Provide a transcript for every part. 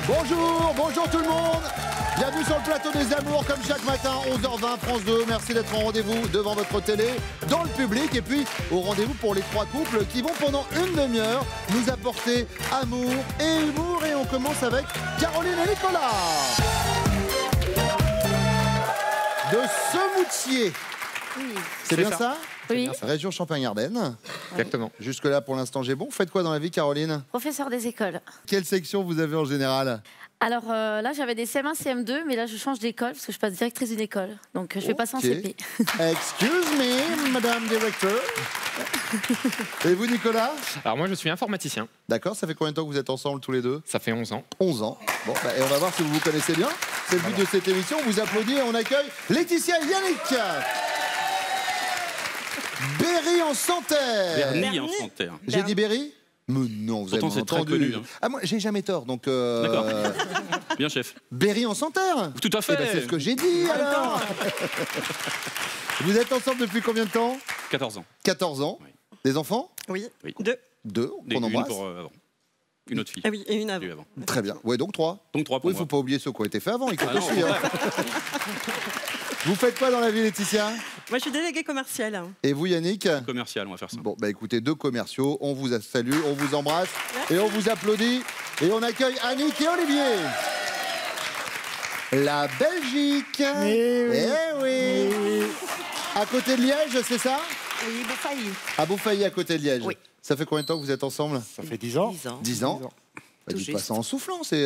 Bonjour, bonjour tout le monde. Bienvenue sur le plateau des amours, comme chaque matin, 11h20, France 2. Merci d'être en rendez-vous devant votre télé, dans le public, et puis au rendez-vous pour les trois couples qui vont pendant une demi-heure nous apporter amour et humour. Et on commence avec Caroline et Nicolas de Semoutier. Oui. C'est bien ça? Oui. Région Champagne-Ardenne. Exactement. Jusque-là, pour l'instant, j'ai bon. Vous faites quoi dans la vie, Caroline? Professeur des écoles. Quelle section vous avez en général? Alors là, j'avais des CM1, CM2, mais là, je change d'école parce que je passe directrice d'une école. Donc, je vais passer en CP. Excuse me, madame directeur. Et vous, Nicolas? Alors moi, je suis informaticien. D'accord, ça fait combien de temps que vous êtes ensemble tous les deux? Ça fait 11 ans. 11 ans. Bon, bah, et on va voir si vous vous connaissez bien. C'est le but de cette émission. On vous applaudit et on accueille Laetitia et Yannick. Berry en Santerre. Berny en Santerre. J'ai dit Berry? Mais non, vous Pourtant, avez c'est très entendu. connu, hein. Ah, moi, j'ai jamais tort, donc... D'accord. Bien, chef. Berry en Santerre. Tout à fait. Eh ben, c'est ce que j'ai dit, alors. Vous êtes ensemble depuis combien de temps? 14 ans. 14 ans. Oui. Des enfants? Oui, Oui. deux. Qu'on embrasse. avant. Une autre fille. Ah oui, et une avant. J'ai eu avant. Très bien. Ouais, donc 3. Donc 3 pour Oui, il ne faut moi. pas oublier ceux qui ont été faits avant. Ils comptent Ah non, aussi, au hein. Vous faites quoi dans la vie, Laetitia? Moi, je suis déléguée commerciale. Et vous, Yannick? Commercial, on va faire ça. Bon, bah écoutez, deux commerciaux. On vous salue, on vous embrasse et on vous applaudit. Et on accueille Annick et Olivier. La Belgique. Eh oui. À côté de Liège, c'est ça? Oui, Beaufailly. À Beaufailly, à côté de Liège. Oui. Ça fait combien de temps que vous êtes ensemble? Ça fait 10 ans. 10 ans. 10 ans. Bah, Tout dites pas juste. ça en soufflant, c'est...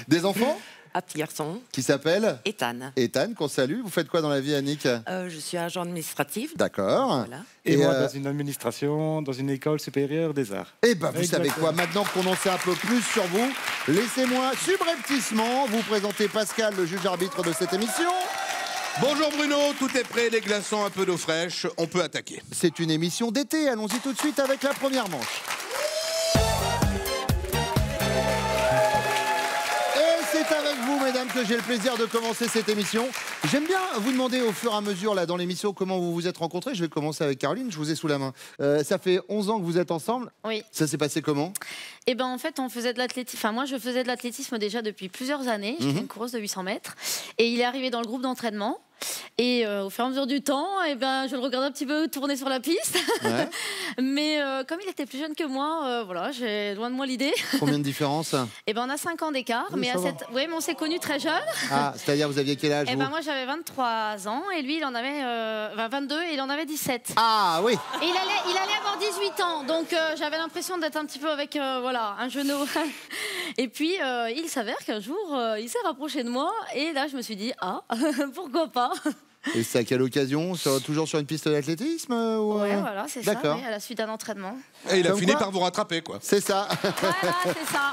Des enfants Un petit garçon, qui s'appellent Ethan. Ethan, qu'on salue. Vous faites quoi dans la vie, Annick? Je suis agent administratif. D'accord. Voilà. Et moi, euh, dans une administration, dans une école supérieure des arts. Eh ben, vous savez Exactement. quoi? Maintenant qu'on en sait un peu plus sur vous, laissez-moi subrepticement vous présenter Pascal, le juge arbitre de cette émission. Bonjour Bruno, tout est prêt, les glaçons, un peu d'eau fraîche, on peut attaquer. C'est une émission d'été. Allons-y tout de suite avec la première manche. Et c'est avec vous, mesdames, que j'ai le plaisir de commencer cette émission. J'aime bien vous demander au fur et à mesure, là, dans l'émission, comment vous vous êtes rencontrés. Je vais commencer avec Caroline, je vous ai sous la main. Ça fait 11 ans que vous êtes ensemble. Oui. Ça s'est passé comment? Et ben en fait, on faisait de l'athlétisme. Enfin, moi, je faisais de l'athlétisme déjà depuis plusieurs années. J'étais une coureuse de 800 mètres. Et il est arrivé dans le groupe d'entraînement. Et au fur et à mesure du temps, et ben, je le regardais un petit peu tourner sur la piste. Ouais. Mais comme il était plus jeune que moi, voilà, j'ai loin de moi l'idée. Combien de différence? Et ben, on a 5 ans d'écart. Oui, Mais ça va. Oui, mais on s'est connus très jeunes. Ah, c'est-à-dire vous aviez quel âge, Et vous? ben, moi, j'avais 23 ans. Et lui, il en avait 22 et il en avait 17. Ah oui. Et il allait avoir 18 ans, donc j'avais l'impression d'être un petit peu avec voilà, un genou. Et puis, il s'avère qu'un jour, il s'est rapproché de moi, et là, je me suis dit, ah, pourquoi pas? Et c'est à quelle occasion? Toujours sur une piste d'athlétisme ou... Ouais, voilà, c'est ça, D'accord. ouais, à la suite d'un entraînement. Et il a Comme fini quoi par vous rattraper, quoi. C'est ça. Voilà, c'est ça.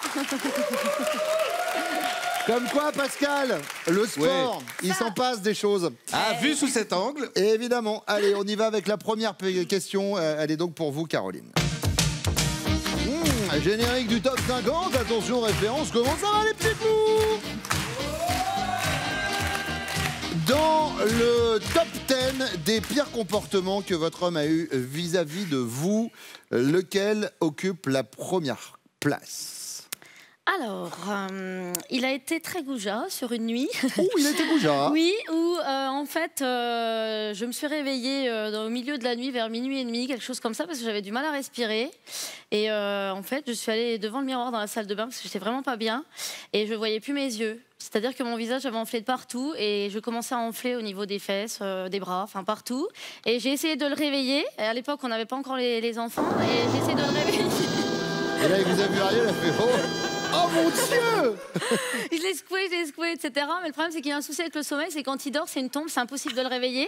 Comme quoi, Pascal, le sport, il s'en passe des choses. Ah, vu sous cet angle. Et évidemment, allez, on y va avec la première question. Elle est donc pour vous, Caroline. Générique du top 50, attention référence, comment ça va les petits fous? Dans le top 10 des pires comportements que votre homme a eu vis-à-vis de vous, lequel occupe la première place? Alors, il a été très goujat sur une nuit. Oh, il a été goujat. Oui, où en fait, je me suis réveillée au milieu de la nuit, vers minuit et demi, quelque chose comme ça, parce que j'avais du mal à respirer. Et en fait, je suis allée devant le miroir dans la salle de bain, parce que j'étais vraiment pas bien, et je voyais plus mes yeux. C'est-à-dire que mon visage avait enflé de partout, et je commençais à enfler au niveau des fesses, des bras, enfin partout. Et j'ai essayé de le réveiller. Et à l'époque, on n'avait pas encore les enfants, et j'ai essayé de le réveiller. Et là, il vous a vu arriver, il a fait oh, oh mon Dieu! Je l'ai secoué, etc. Mais le problème, c'est qu'il y a un souci avec le sommeil, c'est quand il dort, c'est une tombe, c'est impossible de le réveiller.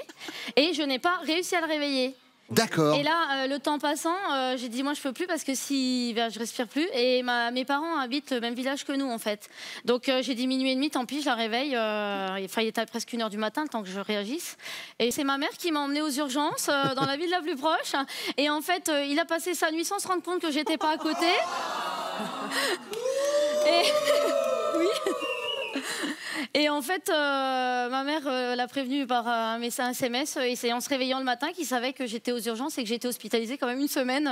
Et je n'ai pas réussi à le réveiller. D'accord. Et là, le temps passant, j'ai dit moi je peux plus parce que si je respire plus. Et mes parents habitent le même village que nous en fait. Donc j'ai dit minuit et demi, tant pis, je la réveille. Enfin, il était presque 1h du matin, le temps que je réagisse. Et c'est ma mère qui m'a emmenée aux urgences dans la ville la plus proche. Et en fait, il a passé sa nuit sans se rendre compte que j'étais pas à côté. Et oui. Et en fait, ma mère l'a prévenu par un SMS et c'est en se réveillant le matin qu'il savait que j'étais aux urgences et que j'étais hospitalisée quand même une semaine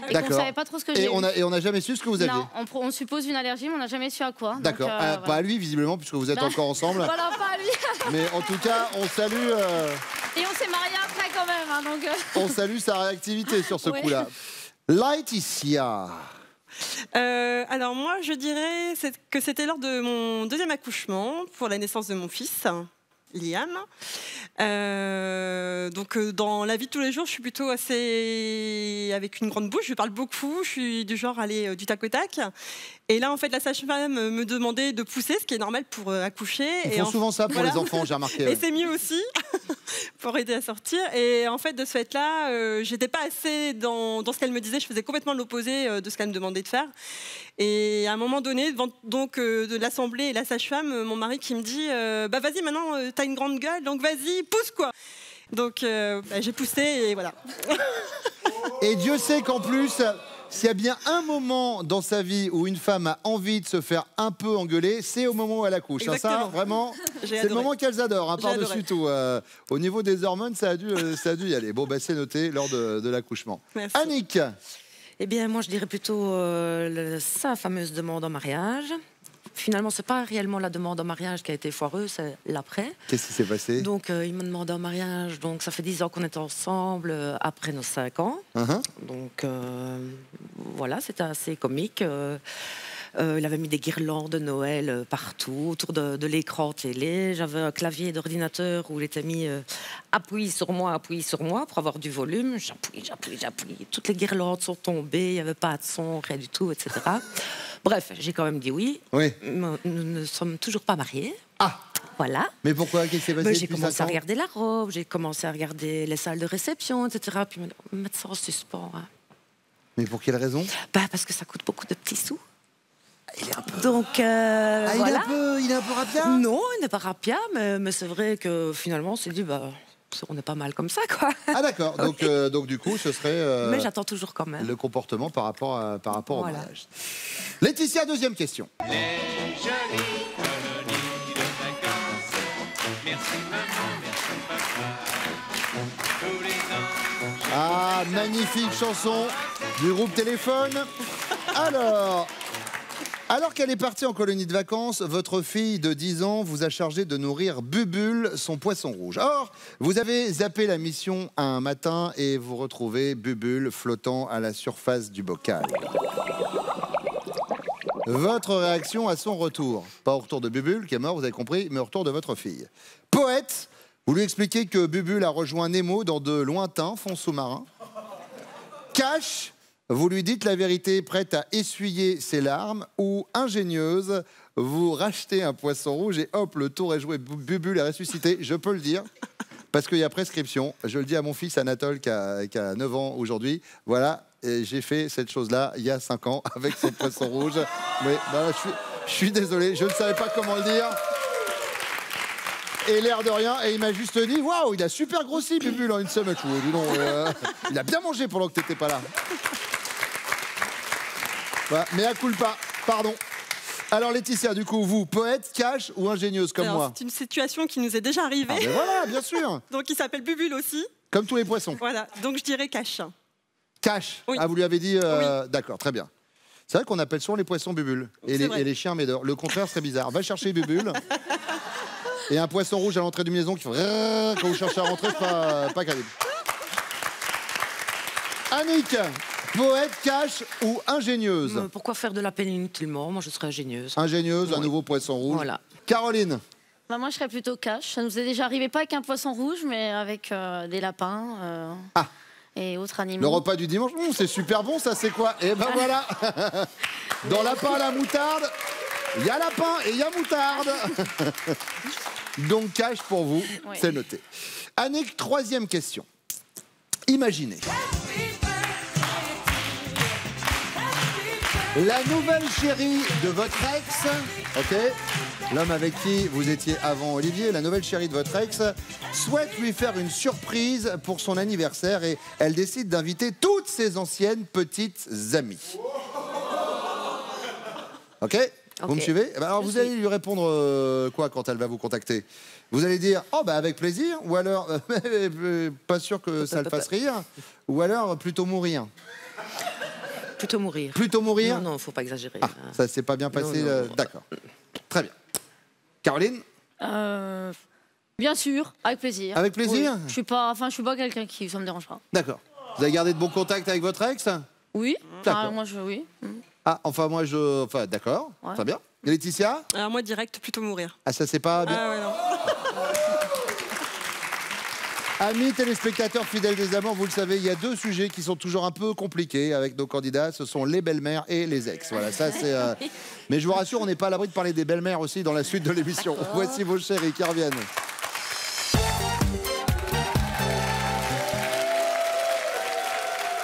et qu'on ne savait pas trop ce que j'ai eu. Et on n'a jamais su ce que vous aviez. Non, on suppose une allergie, mais on n'a jamais su à quoi. D'accord, Voilà. pas à lui visiblement puisque vous êtes encore ensemble. Voilà, pas à lui. Mais en tout cas, on salue. Et on s'est mariés après quand même. Hein, donc, On salue sa réactivité sur ce Ouais. coup-là. Laetitia. Alors moi, je dirais que c'était lors de mon deuxième accouchement pour la naissance de mon fils, Liam. Donc dans la vie de tous les jours, je suis plutôt assez avec une grande bouche. Je parle beaucoup. Je suis du genre à aller du tac au tac. Et là, en fait, la sage-femme me demandait de pousser, ce qui est normal pour accoucher. Ils font souvent ça pour voilà. les enfants, j'ai remarqué. Et Ouais. c'est mieux aussi pour aider à sortir. Et en fait, de ce fait-là, j'étais pas assez dans ce qu'elle me disait. Je faisais complètement l'opposé de ce qu'elle me demandait de faire. Et à un moment donné, devant donc de l'assemblée et la sage-femme, mon mari qui me dit bah vas-y, maintenant t'as une grande gueule, donc vas-y, pousse quoi. Donc j'ai poussé et voilà. Et Dieu sait qu'en plus, s'il y a bien un moment dans sa vie où une femme a envie de se faire un peu engueuler, c'est au moment où elle accouche. Hein, ça, Exactement. vraiment, J'ai c'est le adoré. moment qu'elles adorent, hein, J'ai par-dessus adoré. tout. Au niveau des hormones, ça a dû y aller. Bon, bah, c'est noté lors de l'accouchement. Merci. Annick. Eh bien, moi, je dirais plutôt sa fameuse demande en mariage. Finalement, c'est pas réellement la demande en mariage qui a été foireuse, c'est l'après. Qu'est-ce qui s'est passé? Donc, il m'a demandé en mariage. Donc, ça fait 10 ans qu'on est ensemble après nos 5 ans. Donc, voilà, c'était assez comique. Il avait mis des guirlandes de Noël partout, autour de l'écran télé. J'avais un clavier d'ordinateur où il était mis appuie sur moi pour avoir du volume. J'appuie. Toutes les guirlandes sont tombées, il n'y avait pas de son, rien du tout, etc. Bref, j'ai quand même dit oui. Oui. Nous ne sommes toujours pas mariés. Ah, Voilà. mais pourquoi? Qu'est-ce qui s'est passé? Ben, j'ai depuis commencé 5 à ans regarder la robe, j'ai commencé à regarder les salles de réception, etc. Puis mettre ça en suspens. Hein. Mais pour quelle raison? Ben, parce que ça coûte beaucoup de petits sous. Il est un peu... Donc, Ah, voilà. il est un peu rapia? Non, il n'est pas rapia, mais c'est vrai que finalement, on s'est dit, bah, on est pas mal comme ça, quoi. Ah d'accord, donc du coup, ce serait Mais j'attends toujours quand même. le comportement par rapport au Voilà. mariage. Laetitia, deuxième question. Ah, magnifique chanson du groupe Téléphone. Alors qu'elle est partie en colonie de vacances, votre fille de 10 ans vous a chargé de nourrir Bubule, son poisson rouge. Or, vous avez zappé la mission un matin et vous retrouvez Bubule flottant à la surface du bocal. Votre réaction à son retour, pas au retour de Bubule qui est mort, vous avez compris, mais au retour de votre fille. Poète, vous lui expliquez que Bubule a rejoint Nemo dans de lointains fonds sous-marins. Cash, vous lui dites la vérité, prête à essuyer ses larmes. Ou ingénieuse, vous rachetez un poisson rouge et hop, le tour est joué. Bubule est ressuscité, je peux le dire, parce qu'il y a prescription. Je le dis à mon fils Anatole qui a 9 ans aujourd'hui. Voilà, et j'ai fait cette chose-là il y a 5 ans avec son poisson rouge. Mais voilà, je suis désolé, je ne savais pas comment le dire. Et l'air de rien, et il m'a juste dit waouh, il a super grossi, Bubule, en une semaine. Dis donc, il a bien mangé pendant que tu n'étais pas là. Voilà, mais à culpa, pardon. Alors Laetitia, du coup, vous, poète, cash ou ingénieuse comme Alors, moi? c'est une situation qui nous est déjà arrivée. Ah ben voilà, bien sûr. Donc il s'appelle Bubule aussi. Comme tous les poissons. Voilà, donc je dirais cash. Cash. Oui. Ah, vous lui avez dit... Oui. D'accord, très bien. C'est vrai qu'on appelle souvent les poissons Bubule et C'est vrai. les chiens Médor. Le contraire serait bizarre. Va chercher Bubule. Et un poisson rouge à l'entrée d'une maison qui fait... Quand vous cherchez à rentrer, c'est pas crédible. Annick, poète, cash ou ingénieuse? Mais pourquoi faire de la peine inutilement? Moi, je serais ingénieuse. Ingénieuse, un Oui. nouveau poisson rouge. Voilà. Caroline? Bah, moi, je serais plutôt cash. Ça nous est déjà arrivé pas avec un poisson rouge, mais avec des lapins et autres animaux. Le repas du dimanche, c'est super bon, ça c'est quoi? Et ben voilà. Dans lapin à la moutarde, il y a lapin et il y a moutarde. Donc cash pour vous, Oui. c'est noté. Annick, troisième question. Imaginez. La nouvelle chérie de votre ex, ok, l'homme avec qui vous étiez avant Olivier, la nouvelle chérie de votre ex, souhaite lui faire une surprise pour son anniversaire et elle décide d'inviter toutes ses anciennes petites amies. Ok? Vous me suivez? Alors vous allez lui répondre quoi quand elle va vous contacter? Vous allez dire « Oh, bah avec plaisir » ou alors « Pas sûr que ça le fasse rire » ou alors « Plutôt mourir ». Plutôt mourir. Plutôt mourir? Non, non, faut pas exagérer. Ah, ça s'est pas bien passé. D'accord. Très bien. Caroline? Bien sûr, avec plaisir. Avec plaisir? Oui. Je suis pas quelqu'un qui, ça me dérange pas. D'accord. Vous avez gardé de bons contacts avec votre ex? Oui. D'accord. Oui. Ah, enfin, d'accord. Ouais. Très bien. Et Laetitia? Alors moi, direct, plutôt mourir. Ah, ça c'est pas bien. Ah ouais, non. Amis téléspectateurs fidèles des amants, vous le savez, il y a deux sujets qui sont toujours un peu compliqués avec nos candidats. Ce sont les belles-mères et les ex. Voilà, ça c'est. Mais je vous rassure, on n'est pas à l'abri de parler des belles-mères aussi dans la suite de l'émission. Voici vos chéris qui reviennent.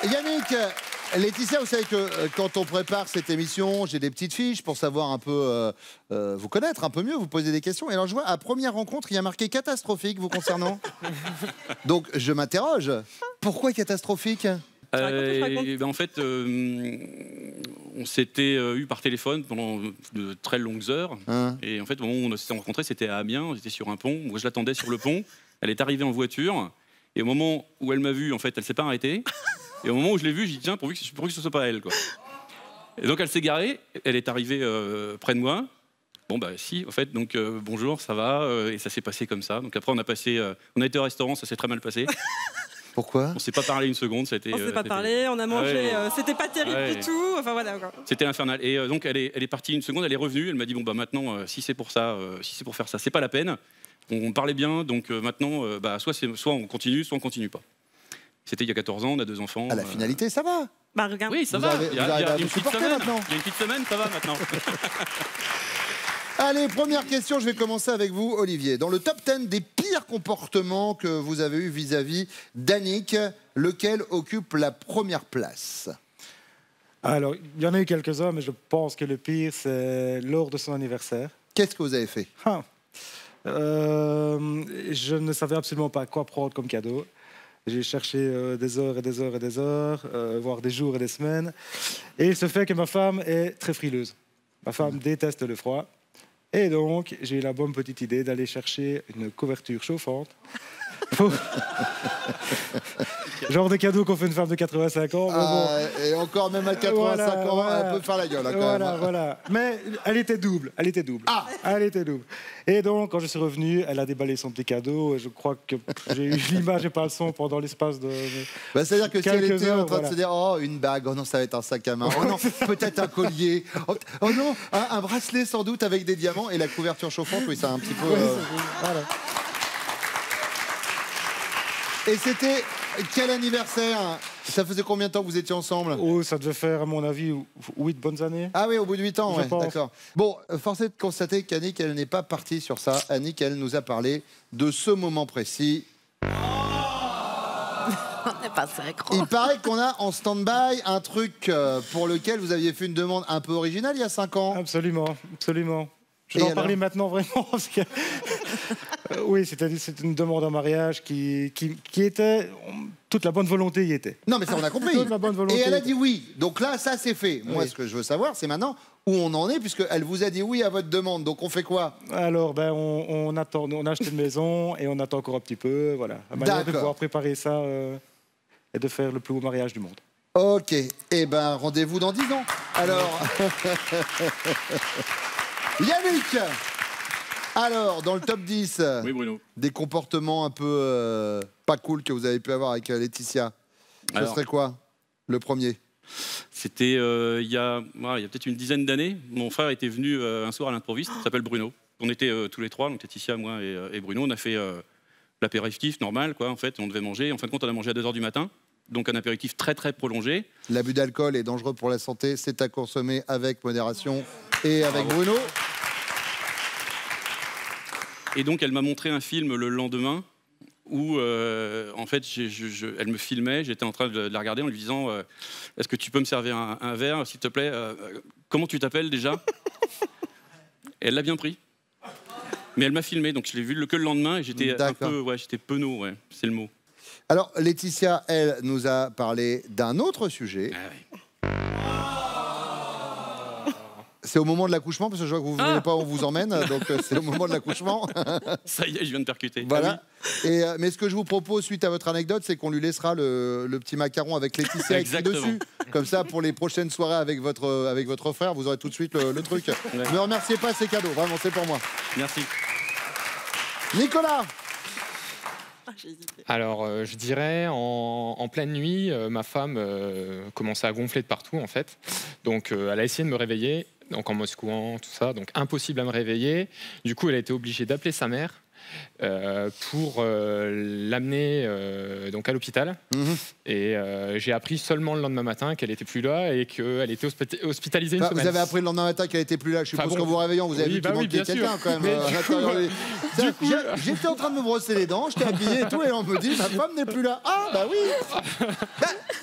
Yannick, Laetitia, vous savez que quand on prépare cette émission, j'ai des petites fiches pour savoir un peu, vous connaître un peu mieux, vous poser des questions. Et alors je vois, à première rencontre, il y a marqué catastrophique vous concernant. Donc je m'interroge, pourquoi catastrophique? En fait, on s'était eu par téléphone pendant de très longues heures. Et en fait, au moment où on s'était rencontrés, c'était à Amiens, on était sur un pont. Moi, je l'attendais sur le pont. Elle est arrivée en voiture. Et au moment où elle m'a vu, en fait, elle s'est pas arrêtée. Et au moment où je l'ai vue, j'ai dit tiens, pourvu que ce soit pas elle, quoi. Et donc elle s'est garée. Elle est arrivée près de moi. Bon bah si, en fait, donc bonjour, ça va. Et ça s'est passé comme ça. Donc après, on a été au restaurant, ça s'est très mal passé. Pourquoi? On s'est pas parlé une seconde. On s'est pas parlé, on a mangé, c'était pas terrible du tout. Enfin voilà. C'était infernal. Et donc elle est partie une seconde, elle est revenue, elle m'a dit bon bah maintenant, si c'est pour ça, si c'est pour faire ça, c'est pas la peine. On parlait bien, donc maintenant, soit on continue, soit on continue pas. C'était il y a 14 ans, on a 2 enfants. À la finalité, ça va. Bah regarde. Oui, ça va. Il y a une petite semaine maintenant. Il y a une petite semaine, ça va maintenant. Allez, première question, je vais commencer avec vous, Olivier. Dans le top 10 des pires comportements que vous avez eu vis-à-vis d'Annick, lequel occupe la première place? Alors, il y en a eu quelques-uns, mais je pense que le pire, c'est lors de son anniversaire. Qu'est-ce que vous avez fait? Je ne savais absolument pas quoi prendre comme cadeau. J'ai cherché des heures et des heures et des heures, voire des jours et des semaines. Et il se fait que ma femme est très frileuse. Ma femme déteste le froid. Et donc, j'ai eu la bonne petite idée d'aller chercher une couverture chauffante. Genre de cadeau qu'on fait une femme de 85 ans. Et encore même à 85 ans, elle peut faire la gueule. Voilà. Mais elle était double. Elle était double. Et donc, quand je suis revenu, elle a déballé son petit cadeau. Et je crois que j'ai eu l'image et pas le son pendant l'espace de. C'est-à-dire que si elle était en train de voilà. se dire oh, une bague, oh non, ça va être un sac à main. Oh non, peut-être un collier. Oh non, un bracelet sans doute avec des diamants et la couverture chauffante, oui, ça a un petit peu. Voilà. Et c'était quel anniversaire? Ça faisait combien de temps que vous étiez ensemble? Oh, ça devait faire, à mon avis, 8 bonnes années. Ah oui, au bout de 8 ans, Je pense. d'accord. Bon, force est de constater qu'Annick, elle n'est pas partie sur ça. Annick, elle nous a parlé de ce moment précis. On n'est pas synchro. Il paraît qu'on a en stand-by un truc pour lequel vous aviez fait une demande un peu originale il y a 5 ans. Absolument, absolument. Je Et vais en alors parler maintenant vraiment parce que oui, c'était une demande en mariage qui était toute la bonne volonté y était. Non mais ça on a compris. Toute la bonne volonté. Et elle a dit oui. Donc là ça c'est fait. Moi ce que je veux savoir c'est maintenant où on en est puisque elle vous a dit oui à votre demande. Donc on fait quoi? Alors on attend, on a acheté une maison et on attend encore un petit peu, voilà. À manière de pouvoir préparer ça et de faire le plus beau mariage du monde. Ok. Eh ben rendez-vous dans 10 ans. Alors. Yannick, alors, dans le top 10, oui, Bruno, des comportements un peu pas cool que vous avez pu avoir avec Laetitia, ce serait quoi, le premier? C'était il y a peut-être une dizaine d'années. Mon frère était venu un soir à l'improviste, il s'appelle Bruno. On était tous les trois, donc Laetitia, moi et Bruno. On a fait l'apéritif normal, quoi, en fait, on devait manger. En fin de compte, on a mangé à 2 h du matin. Donc un apéritif très très prolongé. L'abus d'alcool est dangereux pour la santé, c'est à consommer avec modération et avec Bruno. Et donc elle m'a montré un film le lendemain où en fait elle me filmait, j'étais en train de la regarder en lui disant est-ce que tu peux me servir un verre s'il te plaît, comment tu t'appelles déjà? Et elle l'a bien pris. Mais elle m'a filmé, donc je l'ai vu que le lendemain et j'étais un peu, j'étais penaud, c'est le mot. Alors, Laetitia, elle nous a parlé d'un autre sujet. C'est au moment de l'accouchement, parce que je vois que vous ne voulez pas où on vous emmène, donc c'est au moment de l'accouchement. Ça y est, je viens de percuter. Voilà. Ah oui. Mais ce que je vous propose, suite à votre anecdote, c'est qu'on lui laissera le petit macaron avec Laetitia écrit dessus. Comme ça, pour les prochaines soirées avec votre frère, vous aurez tout de suite le truc. Ne me remerciez pas, c'est cadeau. Vraiment, c'est pour moi. Merci. Nicolas. Alors, je dirais, en pleine nuit, ma femme commençait à gonfler de partout, en fait. Donc, elle a essayé de me réveiller, donc en me secouant, tout ça. Donc, impossible à me réveiller. Du coup, elle a été obligée d'appeler sa mère pour l'amener donc à l'hôpital. Et j'ai appris seulement le lendemain matin qu'elle n'était plus là et qu'elle était hospitalisée une semaine. Vous avez appris le lendemain matin qu'elle n'était plus là. Je suppose qu'en vous réveillant, vous avez vu qu'il manquait quelqu'un quand même. J'étais en train de me brosser les dents, je t'ai habillé et tout, et on me dit ma femme n'est plus là. Ah bah oui.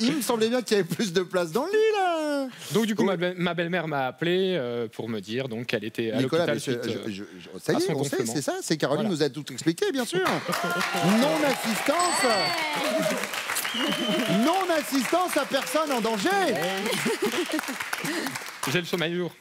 Il me semblait bien qu'il y avait plus de place dans le lit là. Donc du coup, ma belle-mère m'a appelé pour me dire donc qu'elle était à l'hôpital. Ça y est, on sait, c'est ça. C'est Caroline nous a tout expliqué, bien sûr. Non-assistance. Non-assistance à personne en danger. J'ai le sommeil lourd.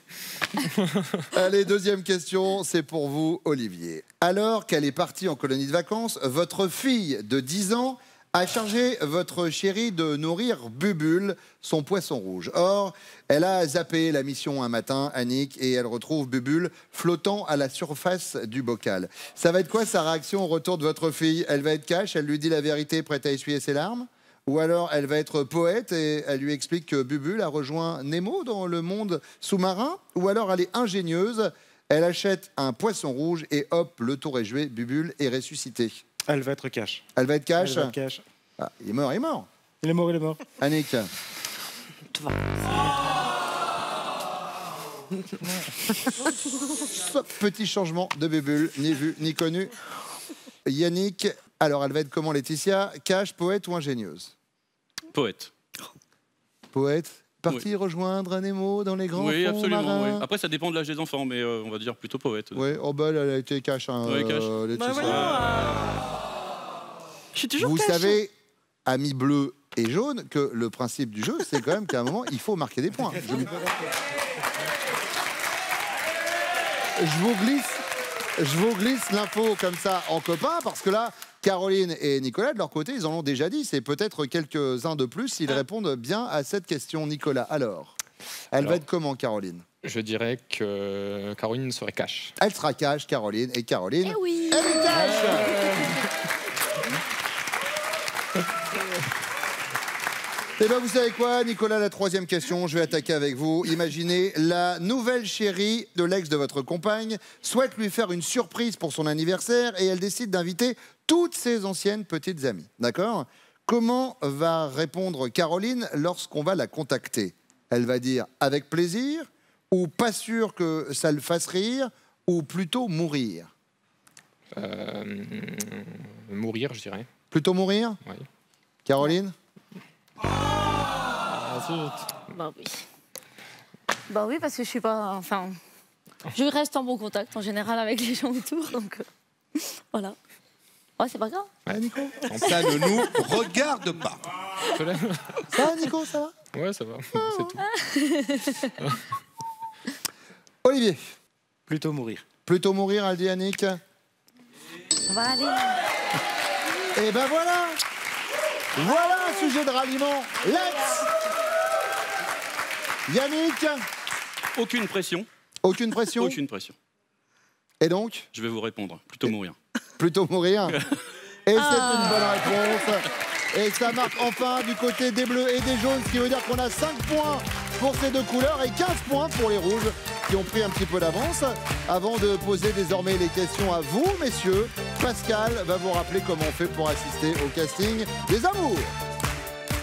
Allez, deuxième question, c'est pour vous, Olivier. Alors qu'elle est partie en colonie de vacances, votre fille de 10 ans a chargé votre chérie de nourrir Bubule, son poisson rouge. Or, elle a zappé la mission un matin, Annick, et elle retrouve Bubule flottant à la surface du bocal. Ça va être quoi sa réaction au retour de votre fille? Elle va être cash, elle lui dit la vérité, prête à essuyer ses larmes? Ou alors elle va être poète et elle lui explique que Bubule a rejoint Nemo dans le monde sous-marin? Ou alors elle est ingénieuse, elle achète un poisson rouge et hop, le tour est joué, Bubule est ressuscité? Elle va être cash. Elle va être cash? Elle va être cash. Ah, il est mort, il est mort. Il est mort, il est mort. Annick. Petit changement de Bubule, ni vu ni connu. Yannick, alors elle va être comment Laetitia? Cash, poète ou ingénieuse? Poète. Poète. Parti rejoindre Nemo dans les grands Oui, fonds absolument. marins. Oui. Après, ça dépend de l'âge des enfants, mais on va dire plutôt poète. Oui, oh bah, elle a été cash. Hein, oui, cash. Je suis toujours Vous cash. savez, amis bleus et jaunes, que le principe du jeu, c'est quand même qu'à un moment, il faut marquer des points. Je vous glisse l'info comme ça en copain, parce que là, Caroline et Nicolas, de leur côté, ils en ont déjà dit. C'est peut-être quelques-uns de plus s'ils répondent bien à cette question. Nicolas, alors, elle va être comment, Caroline? Je dirais que Caroline serait cash. Elle sera cash, Caroline. Et Caroline, Eh oui. elle est cash. Eh bien, vous savez quoi, Nicolas, la troisième question, je vais attaquer avec vous. Imaginez, la nouvelle chérie de l'ex de votre compagne souhaite lui faire une surprise pour son anniversaire et elle décide d'inviter toutes ses anciennes petites amies. D'accord? Comment va répondre Caroline lorsqu'on va la contacter? Elle va dire avec plaisir, ou pas sûr que ça le fasse rire, ou plutôt mourir? Mourir, je dirais. Plutôt mourir? Oui. Caroline? Bah oui. Bah oui, parce que je suis pas... Enfin, je reste en bon contact en général avec les gens autour, donc voilà. Ouais, c'est pas grave. Ouais, Nico. Ça ne nous regarde pas. Ça va, Nico, ça va? Ouais, ça va. C'est tout. Olivier? Plutôt mourir. Plutôt mourir, a dit Annick. On va aller. Et ben voilà. Voilà un sujet de ralliement. Let's. Yannick? Aucune pression. Aucune pression? Aucune pression. Et donc? Je vais vous répondre. Plutôt mourir. Plutôt mourir. Et c'est une bonne réponse. Et ça marque enfin du côté des bleus et des jaunes, ce qui veut dire qu'on a 5 points pour ces deux couleurs et 15 points pour les rouges qui ont pris un petit peu d'avance. Avant de poser désormais les questions à vous, messieurs, Pascal va vous rappeler comment on fait pour assister au casting des amours.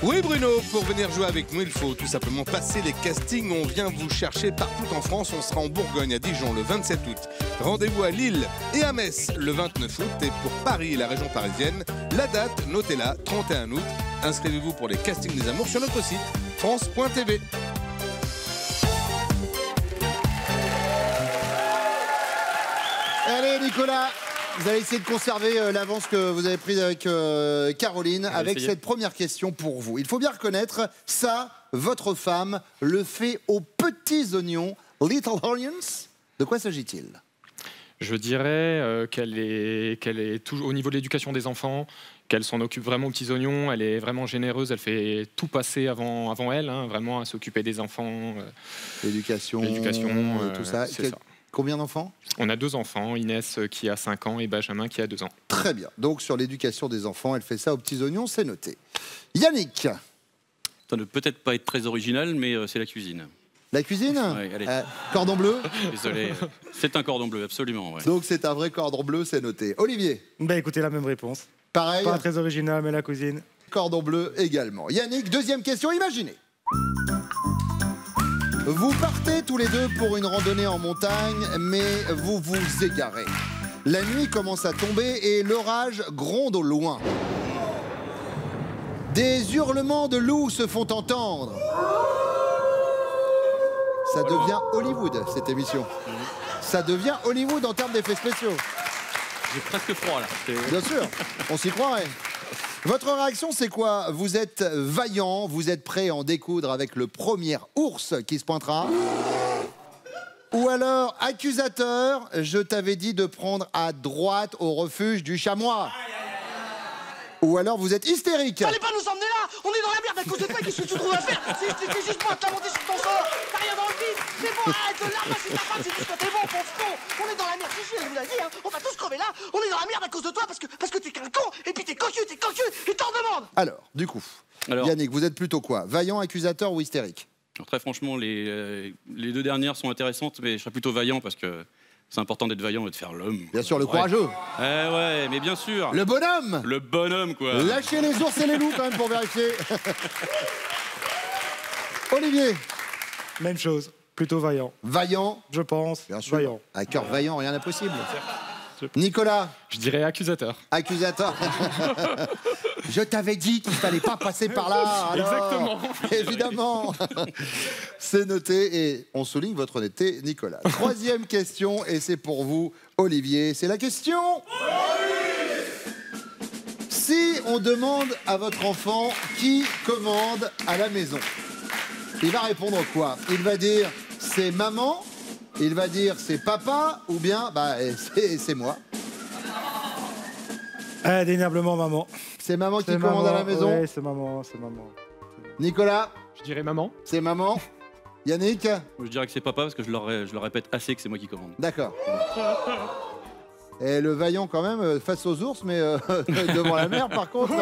Oui Bruno, pour venir jouer avec nous, il faut tout simplement passer les castings. On vient vous chercher partout en France. On sera en Bourgogne, à Dijon le 27 août. Rendez-vous à Lille et à Metz le 29 août. Et pour Paris et la région parisienne, la date, notez-la, 31 août. Inscrivez-vous pour les castings des amours sur notre site france.tv. Allez Nicolas, vous allez essayer de conserver l'avance que vous avez prise avec Caroline avec cette première question pour vous. Il faut bien reconnaître, ça, votre femme le fait aux petits oignons Little Onions, de quoi s'agit-il? Je dirais qu'elle est toujours au niveau de l'éducation des enfants, qu'elle s'en occupe vraiment aux petits oignons, elle est vraiment généreuse, elle fait tout passer avant elle, hein, vraiment à s'occuper des enfants. L'éducation, tout ça. C'est ça. Combien d'enfants? On a 2 enfants, Inès qui a 5 ans et Benjamin qui a 2 ans. Très bien, donc sur l'éducation des enfants, elle fait ça aux petits oignons, c'est noté. Yannick. Ça ne peut être pas être très original, mais c'est la cuisine. La cuisine? Ouais, allez. Cordon bleu? Désolé, c'est un cordon bleu, absolument. Ouais. Donc c'est un vrai cordon bleu, c'est noté. Olivier? Écoutez, la même réponse. Pareil? Pas très original, mais la cuisine. Cordon bleu également. Yannick, deuxième question, imaginez. Vous partez tous les deux pour une randonnée en montagne, mais vous vous égarez. La nuit commence à tomber et l'orage gronde au loin. Des hurlements de loups se font entendre. Ça devient Hollywood, cette émission. Ça devient Hollywood en termes d'effets spéciaux. J'ai presque froid, là. Bien sûr, on s'y croirait. Votre réaction, c'est quoi? Vous êtes vaillant, vous êtes prêt à en découdre avec le premier ours qui se pointera? Ou alors, accusateur, je t'avais dit de prendre à droite au refuge du chamois. Ou alors vous êtes hystérique. Fallait pas nous emmener là. On est dans la merde à cause de toi. Qu'est-ce que tu trouves à faire? C'est juste pour te la monter sur ton sort. T'as rien dans le vide. C'est bon, arrête de là, c'est ta femme, c'est juste que t'es bon, pauvre con. On est dans la merde, je vous l'ai dit, hein. On va tous crever là. On est dans la merde à cause de toi parce que t'es qu'un con. Et puis t'es cocu, et t'en demandes. Alors, du coup, Yannick, vous êtes plutôt quoi? Vaillant, accusateur ou hystérique? Alors, très franchement, les 2 dernières sont intéressantes, mais je serais plutôt vaillant parce que c'est important d'être vaillant et de faire l'homme. Bien sûr, le courageux. Ouais, mais bien sûr. Le bonhomme. Le bonhomme, quoi. Lâchez les ours et les loups, quand même, pour vérifier. Olivier. Même chose, plutôt vaillant. Vaillant. Je pense, bien sûr. vaillant. À cœur vaillant, rien d'impossible. Nicolas. Je dirais accusateur. Accusateur. Je t'avais dit qu'il fallait pas passer par là. Alors, exactement. Évidemment. C'est noté et on souligne votre honnêteté, Nicolas. Troisième question et c'est pour vous, Olivier. C'est la question. Si on demande à votre enfant qui commande à la maison, il va répondre quoi? Il va dire c'est maman. Il va dire c'est papa ou bien c'est moi. Indéniablement maman. C'est maman qui commande à la maison? Oui, c'est maman, c'est maman. Nicolas? Je dirais maman. C'est maman. Yannick? Je dirais que c'est papa parce que je leur répète assez que c'est moi qui commande. D'accord. Et le vaillant quand même face aux ours, mais devant la mer par contre.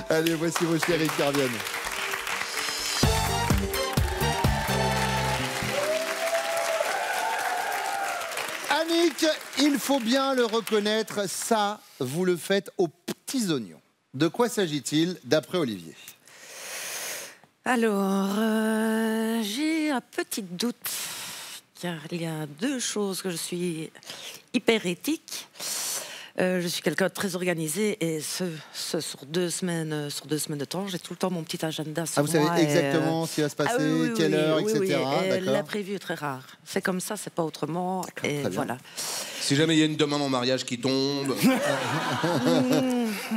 Allez, voici vos chéris qui reviennent. Annick, il faut bien le reconnaître, ça, vous le faites aux petits oignons. De quoi s'agit-il, d'après Olivier? Alors, j'ai un petit doute, car il y a 2 choses que je suis hyper éthique. Je suis quelqu'un de très organisé et sur 2 semaines de temps, j'ai tout le temps mon petit agenda sur moi. Vous savez exactement ce qui va se passer, quelle heure, etc. L'imprévu est très rare. C'est comme ça, c'est pas autrement. Et voilà. Si jamais il y a une demande en mariage qui tombe.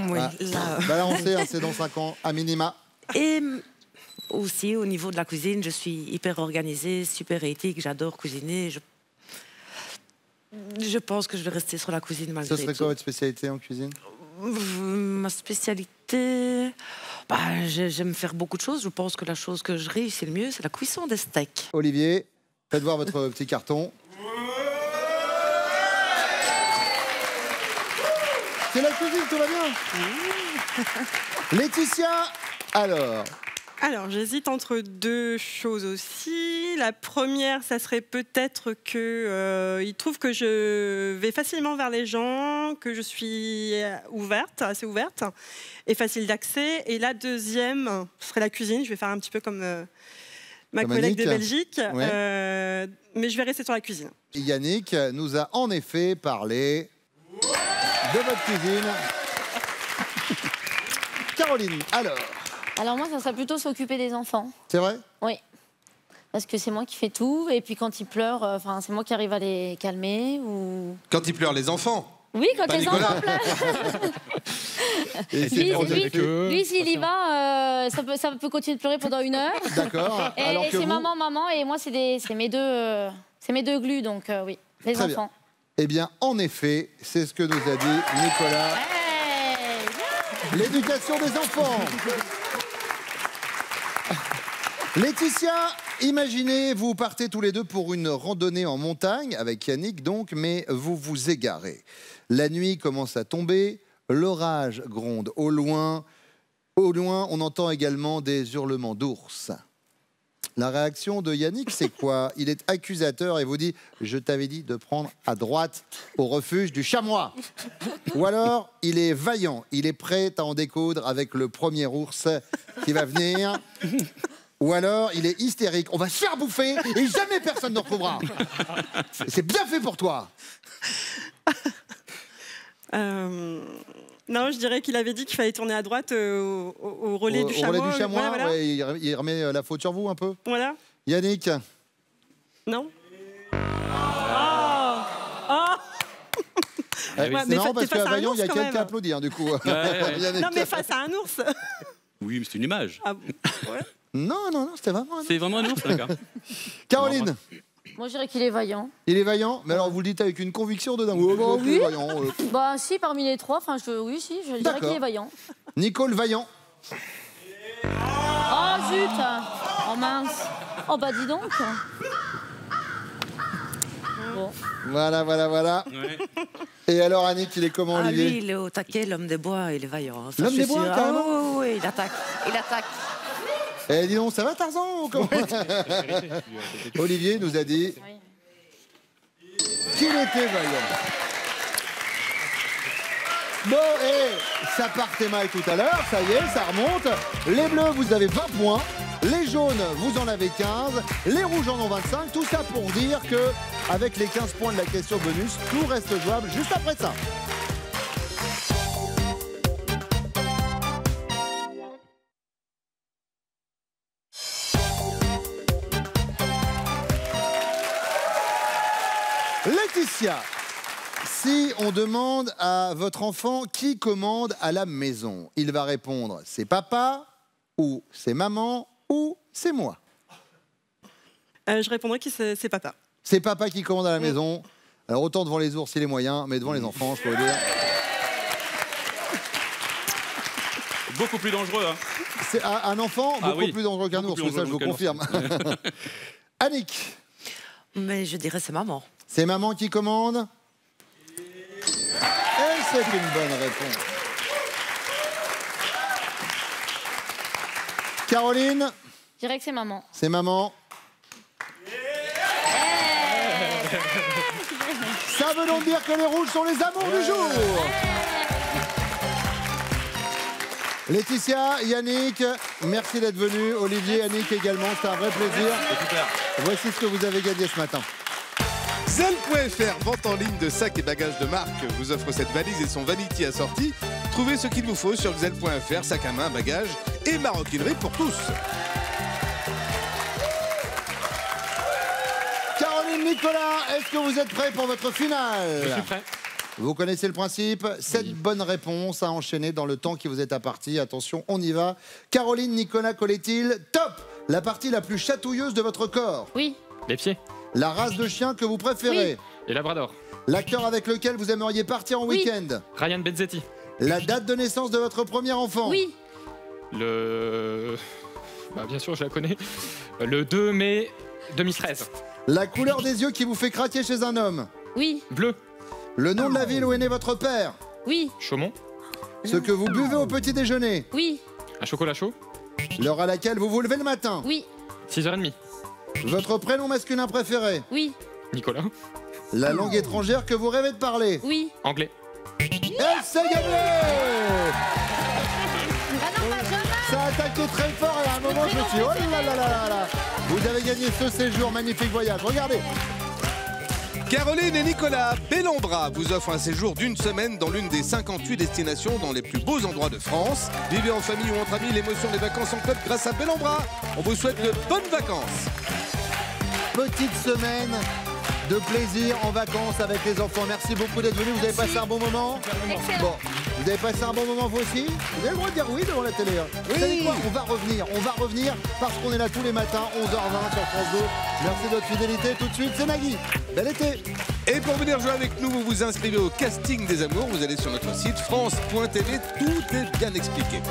Oui, là on sait, c'est dans 5 ans, à minima. Et aussi, au niveau de la cuisine, je suis hyper organisée, super éthique, j'adore cuisiner. Je pense que je vais rester sur la cuisine malgré tout. Ce serait quoi votre spécialité en cuisine? Ma spécialité... j'aime faire beaucoup de choses. Je pense que la chose que je réussis le mieux, c'est la cuisson des steaks. Olivier, faites voir votre petit carton. C'est la cuisine, tout va bien. Laetitia, Alors, j'hésite entre 2 choses aussi. La première, ça serait peut-être qu'il trouve que je vais facilement vers les gens, que je suis assez ouverte et facile d'accès. Et la deuxième, ce serait la cuisine. Je vais faire un petit peu comme ma collègue de Belgique, mais je vais rester sur la cuisine. Yannick nous a en effet parlé de votre cuisine. Caroline, Alors moi, ça serait plutôt s'occuper des enfants. C'est vrai? Oui. Parce que c'est moi qui fais tout. Et puis quand ils pleurent, c'est moi qui arrive à les calmer. Ou... Quand ils pleurent, les enfants? Oui, quand Pas les Nicolas. enfants pleurent. Et c'est- Lui, s'il y va, ça peut continuer de pleurer pendant 1 heure. D'accord. Et, Alors et que c'est vous, maman, et moi, c'est mes deux glues, donc oui, les Très bien. enfants. eh bien, en effet, c'est ce que nous a dit Nicolas. Hey. L'éducation des enfants. Laetitia, imaginez, vous partez tous les deux pour une randonnée en montagne, avec Yannick donc, mais vous vous égarez. La nuit commence à tomber, l'orage gronde au loin. Au loin, on entend également des hurlements d'ours. La réaction de Yannick, c'est quoi? Il est accusateur et vous dit « Je t'avais dit de prendre à droite au refuge du chamois ». Ou alors, il est vaillant, il est prêt à en découdre avec le premier ours qui va venir. Ou alors, il est hystérique. On va se faire bouffer et jamais personne ne retrouvera. C'est bien fait pour toi. Non, je dirais qu'il avait dit qu'il fallait tourner à droite au relais du chamois. Au relais du chamois, Voilà. ouais, il remet la faute sur vous un peu. Voilà. Yannick, Non. c'est Ouais, mais marrant t'es parce face à qu'à un Vaillant, il y a ours, quand quelqu'un qui même. applaudit, hein, du coup. ouais. Yannick. Non, mais face à un ours. Oui, mais c'est une image. Ah, ouais. Non, c'était vraiment un C'est vraiment un ours, d'accord. Caroline, Moi, je dirais qu'il est vaillant. il est vaillant, mais alors vous le dites avec une conviction de dingue. Oh, Bah il est oui. vaillant, Bah, si, parmi les trois, enfin, oui, si, je dirais D'accord. qu'il est vaillant. Nicole Vaillant. Oh, zut. Oh, mince. Oh, bah, dis donc. Bon. Voilà. Ouais. Et alors Annick, il est comment, Ah, Olivier? lui, il est au taquet, l'homme des bois, il est vaillant. Ça, L'homme je des suis bois, sûre. carrément. Oui, il attaque. Il attaque. Eh, dis donc, ça va Tarzan ou comment? Olivier nous a dit qu'il était vaillant. Bon, ça partait mal tout à l'heure, ça y est, ça remonte. Les bleus, vous avez 20 points. Les jaunes, vous en avez 15. Les rouges en ont 25. Tout ça pour dire que, avec les 15 points de la question bonus, tout reste jouable juste après ça. Laetitia, si on demande à votre enfant qui commande à la maison, il va répondre c'est papa, ou c'est maman, ou c'est moi. Je répondrais que c'est papa. C'est papa qui commande à la maison. Alors autant devant les ours, il est moyen, mais devant les enfants, je peux vous dire. Beaucoup plus dangereux. Hein. C'est un enfant Ah beaucoup oui. plus dangereux qu'un Beaucoup ours, plus ça je vous dangereux qu'un confirme. Annick, Mais je dirais c'est maman. c'est maman qui commande. Et c'est une bonne réponse. Caroline, Je dirais que c'est maman. c'est maman. Ça veut donc dire que les rouges sont les amours du jour. Laetitia, Yannick, merci d'être venus. Olivier, Yannick également, c'est un vrai plaisir. Voici ce que vous avez gagné ce matin. Zelle.fr, vente en ligne de sacs et bagages de marque, vous offre cette valise et son vanity assorti. Trouvez ce qu'il vous faut sur Zelle.fr, sac à main, bagages et maroquinerie pour tous. Caroline, Nicolas, est-ce que vous êtes prêts pour votre finale? Je suis prêt. Vous connaissez le principe, 7 bonnes réponses à enchaîner dans le temps qui vous est imparti. Attention, on y va. Caroline, Nicolas, Collet-il, top! La partie la plus chatouilleuse de votre corps. Oui, Les pieds La race de chien que vous préférez. et Labrador. L'acteur avec lequel vous aimeriez partir en Oui. week-end. Ryan Benzetti. La date de naissance de votre premier enfant. oui, Bien sûr, je la connais. Le 2 mai 2013. La couleur des yeux qui vous fait craquer chez un homme. oui, Bleu. Le nom de la ville où est né votre père. oui, Chaumont. Ce que vous buvez au petit déjeuner. oui, Un chocolat chaud. L'heure à laquelle vous vous levez le matin. oui, 6h30. Votre prénom masculin préféré. oui, Nicolas. La langue étrangère que vous rêvez de parler. oui. Anglais. Et c'est gagné! Ça a attaqué très fort et à un moment je me suis dit, oh là là là là là. Vous avez gagné ce séjour, magnifique voyage. Regardez. Caroline et Nicolas Bellombra vous offrent un séjour d'une semaine dans l'une des 58 destinations dans les plus beaux endroits de France. Vivez en famille ou entre amis l'émotion des vacances en club grâce à Bellombra. On vous souhaite de bonnes vacances. Petite semaine de plaisir en vacances avec les enfants. Merci beaucoup d'être venus. Vous avez passé un bon moment? Excellent. Bon, vous avez passé un bon moment vous aussi? Vous avez le droit de dire oui devant la télé. Hein. Vous savez quoi? On va revenir parce qu'on est là tous les matins, 11h20 sur France 2. Merci de votre fidélité. Tout de suite, c'est Nagui. Bel été. Et pour venir jouer avec nous, vous vous inscrivez au casting des amours. Vous allez sur notre site France.tv. Tout est bien expliqué.